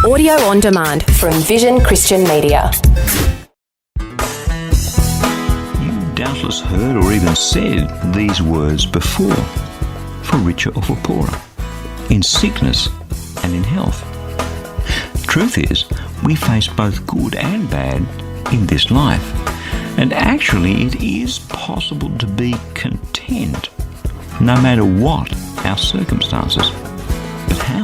Audio on demand from Vision Christian Media. You doubtless heard or even said these words before, for richer or for poorer, in sickness and in health. Truth is, we face both good and bad in this life. And actually, it is possible to be content, no matter what our circumstances. But how?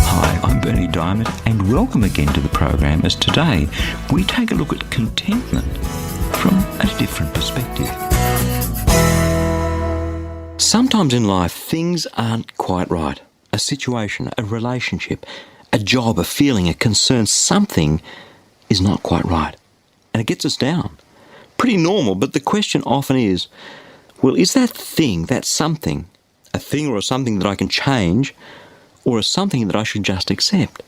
Hi, I'm Berni Dymet, and welcome again to the program, as today we take a look at contentment from a different perspective. Sometimes in life, things aren't quite right. A situation, a relationship, a job, a feeling, a concern, something is not quite right. And it gets us down. Pretty normal, but the question often is, well, is that thing, that something, a thing or a something that I can change, or a something that I should just accept?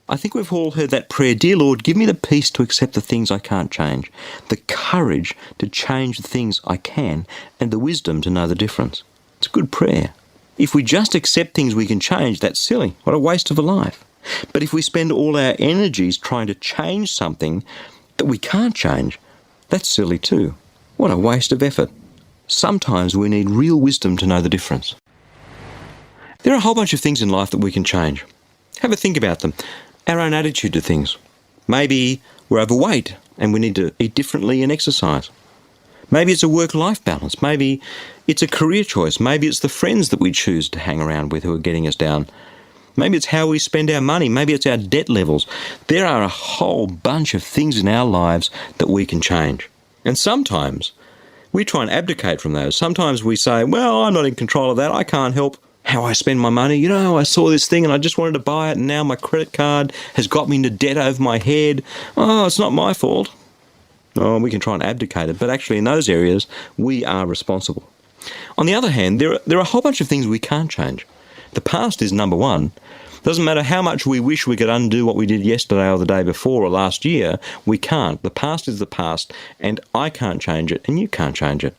I think we've all heard that prayer, "Dear Lord, give me the peace to accept the things I can't change, the courage to change the things I can, and the wisdom to know the difference." It's a good prayer. If we just accept things we can change, that's silly. What a waste of a life. But if we spend all our energies trying to change something that we can't change, that's silly too. What a waste of effort. Sometimes we need real wisdom to know the difference. There are a whole bunch of things in life that we can change. Have a think about them. Our own attitude to things. Maybe we're overweight and we need to eat differently and exercise. Maybe it's a work-life balance. Maybe it's a career choice. Maybe it's the friends that we choose to hang around with who are getting us down. Maybe it's how we spend our money. Maybe it's our debt levels. There are a whole bunch of things in our lives that we can change. And sometimes we try and abdicate from those. Sometimes we say, well, I'm not in control of that. I can't help how I spend my money. You know, I saw this thing and I just wanted to buy it, and now my credit card has got me into debt over my head. Oh, it's not my fault. Oh, we can try and abdicate it, but actually in those areas, we are responsible. On the other hand, there are a whole bunch of things we can't change. The past is number one. Doesn't matter how much we wish we could undo what we did yesterday or the day before or last year, we can't. The past is the past, and I can't change it, and you can't change it.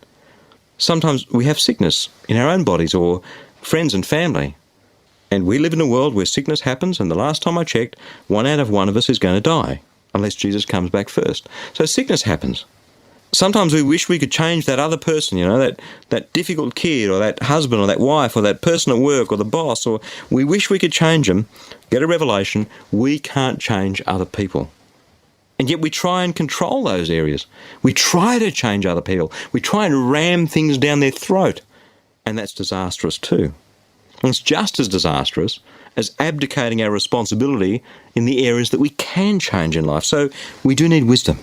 Sometimes we have sickness in our own bodies or friends and family. And we live in a world where sickness happens, and the last time I checked, 1 out of 1 of us is going to die, unless Jesus comes back first. So sickness happens. Sometimes we wish we could change that other person, you know, that difficult kid or that husband or that wife or that person at work or the boss, or we wish we could change them. Get a revelation, we can't change other people. And yet we try and control those areas. We try to change other people. We try and ram things down their throat. And that's disastrous too. And it's just as disastrous as abdicating our responsibility in the areas that we can change in life. So we do need wisdom.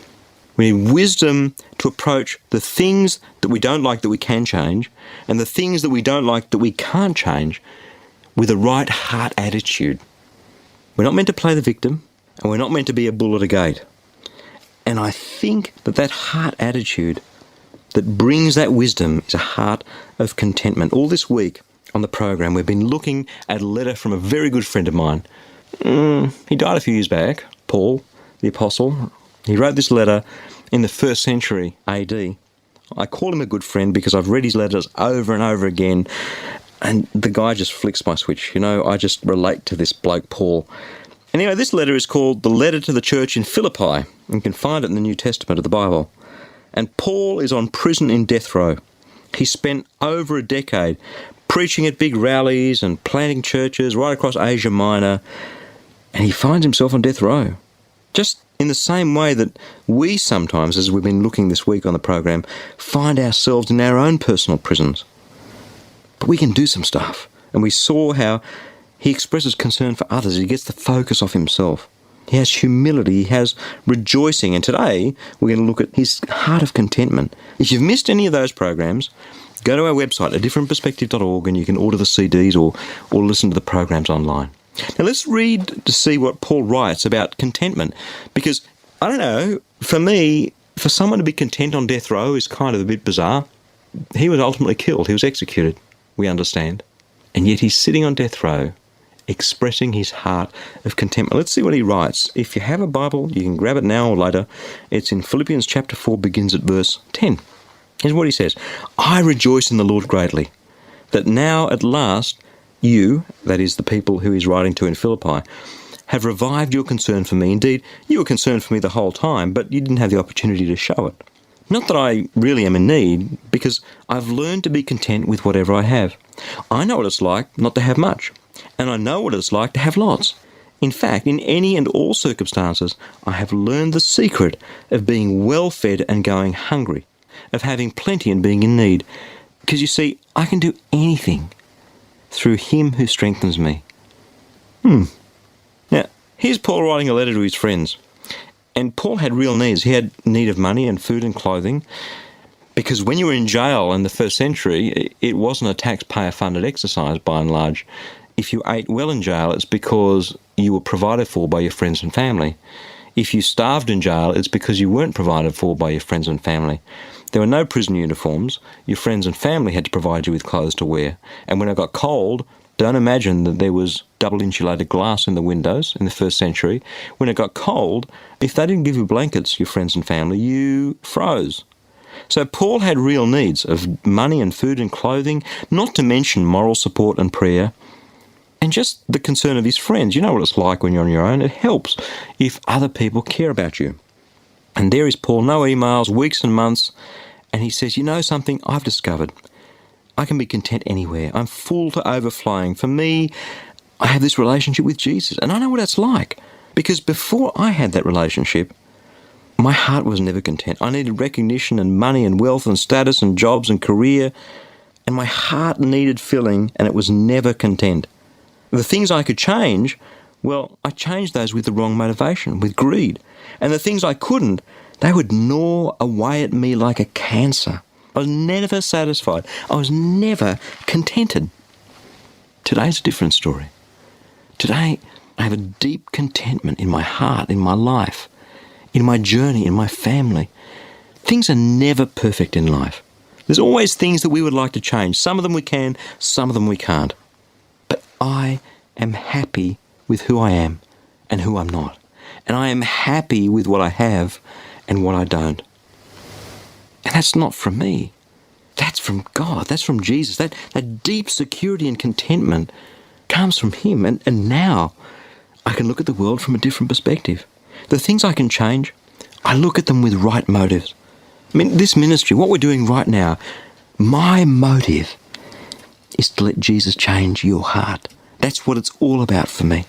We need wisdom to approach the things that we don't like that we can change, and the things that we don't like that we can't change, with a right heart attitude. We're not meant to play the victim, and we're not meant to be a bull at a gate. And I think that heart attitude that brings that wisdom is a heart of contentment. All this week on the program, we've been looking at a letter from a very good friend of mine. He died a few years back, Paul, the Apostle. He wrote this letter in the 1st century AD. I call him a good friend because I've read his letters over and over again, and the guy just flicks my switch. You know, I just relate to this bloke, Paul. Anyway, this letter is called The Letter to the Church in Philippi. You can find it in the New Testament of the Bible. And Paul is on prison in death row. He spent over a decade preaching at big rallies and planting churches right across Asia Minor, and he finds himself on death row. Just in the same way that we sometimes, as we've been looking this week on the program, find ourselves in our own personal prisons. But we can do some stuff. And we saw how he expresses concern for others. He gets the focus off himself. He has humility. He has rejoicing. And today, we're going to look at his heart of contentment. If you've missed any of those programs, go to our website, adifferentperspective.org, and you can order the CDs or listen to the programs online. Now let's read to see what Paul writes about contentment, because, I don't know, for me, for someone to be content on death row is kind of a bit bizarre. He was ultimately killed. He was executed, we understand. And yet he's sitting on death row expressing his heart of contentment. Let's see what he writes. If you have a Bible, you can grab it now or later. It's in Philippians chapter 4, begins at verse 10. Here's what he says. I rejoice in the Lord greatly, that now at last you, that is the people who he's writing to in Philippi, have revived your concern for me. Indeed, you were concerned for me the whole time, but you didn't have the opportunity to show it. Not that I really am in need, because I've learned to be content with whatever I have. I know what it's like not to have much, and I know what it's like to have lots. In fact, in any and all circumstances, I have learned the secret of being well-fed and going hungry, of having plenty and being in need. Because you see, I can do anything through him who strengthens me. Now, here's Paul writing a letter to his friends. And Paul had real needs. He had need of money and food and clothing, because when you were in jail in the first century, it wasn't a taxpayer-funded exercise by and large. If you ate well in jail, it's because you were provided for by your friends and family. If you starved in jail, it's because you weren't provided for by your friends and family. There were no prison uniforms. Your friends and family had to provide you with clothes to wear. And when it got cold, don't imagine that there was double insulated glass in the windows in the first century. When it got cold, if they didn't give you blankets, your friends and family, you froze. So Paul had real needs of money and food and clothing, not to mention moral support and prayer, and just the concern of his friends. You know what it's like when you're on your own. It helps if other people care about you. And there is Paul, no emails, weeks and months, and he says, you know something I've discovered? I can be content anywhere. I'm full to overflowing. For me, I have this relationship with Jesus, and I know what that's like, because before I had that relationship, my heart was never content. I needed recognition and money and wealth and status and jobs and career, and my heart needed filling, and it was never content. The things I could change, well, I changed those with the wrong motivation, with greed. And the things I couldn't, they would gnaw away at me like a cancer. I was never satisfied. I was never contented. Today's a different story. Today, I have a deep contentment in my heart, in my life, in my journey, in my family. Things are never perfect in life. There's always things that we would like to change. Some of them we can, some of them we can't. But I am happy with who I am and who I'm not. And I am happy with what I have and what I don't. And that's not from me. That's from God. That's from Jesus. That deep security and contentment comes from him. And now I can look at the world from a different perspective. The things I can change, I look at them with right motives. I mean, this ministry, what we're doing right now, my motive is to let Jesus change your heart. That's what it's all about for me.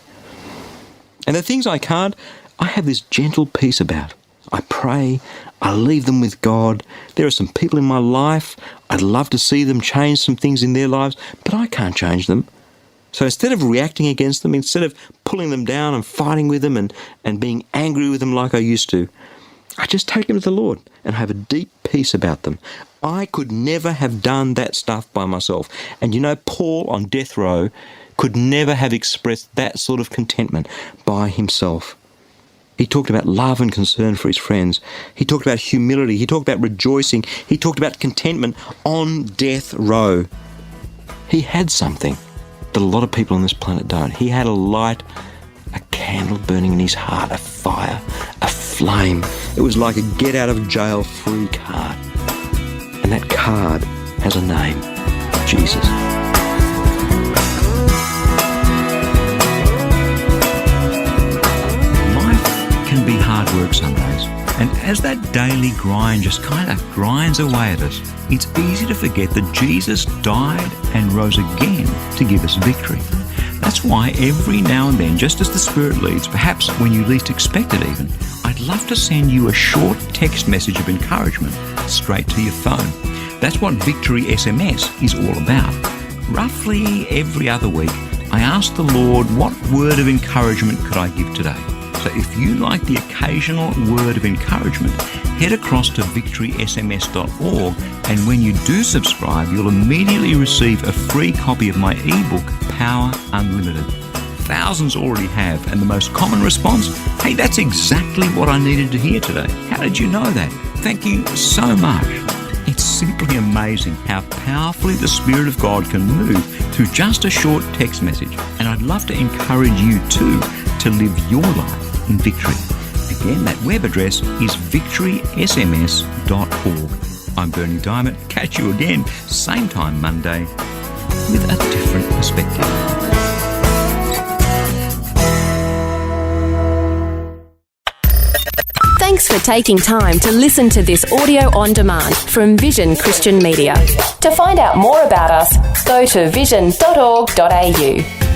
And the things I can't, I have this gentle peace about. I pray, I leave them with God. There are some people in my life, I'd love to see them change some things in their lives, but I can't change them. So instead of reacting against them, instead of pulling them down and fighting with them and being angry with them like I used to, I just take them to the Lord and have a deep peace about them. I could never have done that stuff by myself. And you know, Paul on death row could never have expressed that sort of contentment by himself. He talked about love and concern for his friends. He talked about humility. He talked about rejoicing. He talked about contentment on death row. He had something that a lot of people on this planet don't. He had a light, a candle burning in his heart, a fire, a flame. It was like a get out of jail free card. And that card has a name, Jesus. Can be hard work some days, and as that daily grind just kind of grinds away at us, it's easy to forget that Jesus died and rose again to give us victory. That's why every now and then, just as the Spirit leads, perhaps when you least expect it even, I'd love to send you a short text message of encouragement straight to your phone. That's what Victory SMS is all about. Roughly every other week, I ask the Lord, what word of encouragement could I give today? So if you like the occasional word of encouragement, head across to victorysms.org, and when you do subscribe, you'll immediately receive a free copy of my ebook, Power Unlimited. Thousands already have, and the most common response, hey, that's exactly what I needed to hear today. How did you know that? Thank you so much. It's simply amazing how powerfully the Spirit of God can move through just a short text message. And I'd love to encourage you too to live your life in victory. Again, that web address is victorysms.org. I'm Berni Dymet. Catch you again, same time Monday, with a different perspective. Thanks for taking time to listen to this audio on demand from Vision Christian Media. To find out more about us, go to vision.org.au.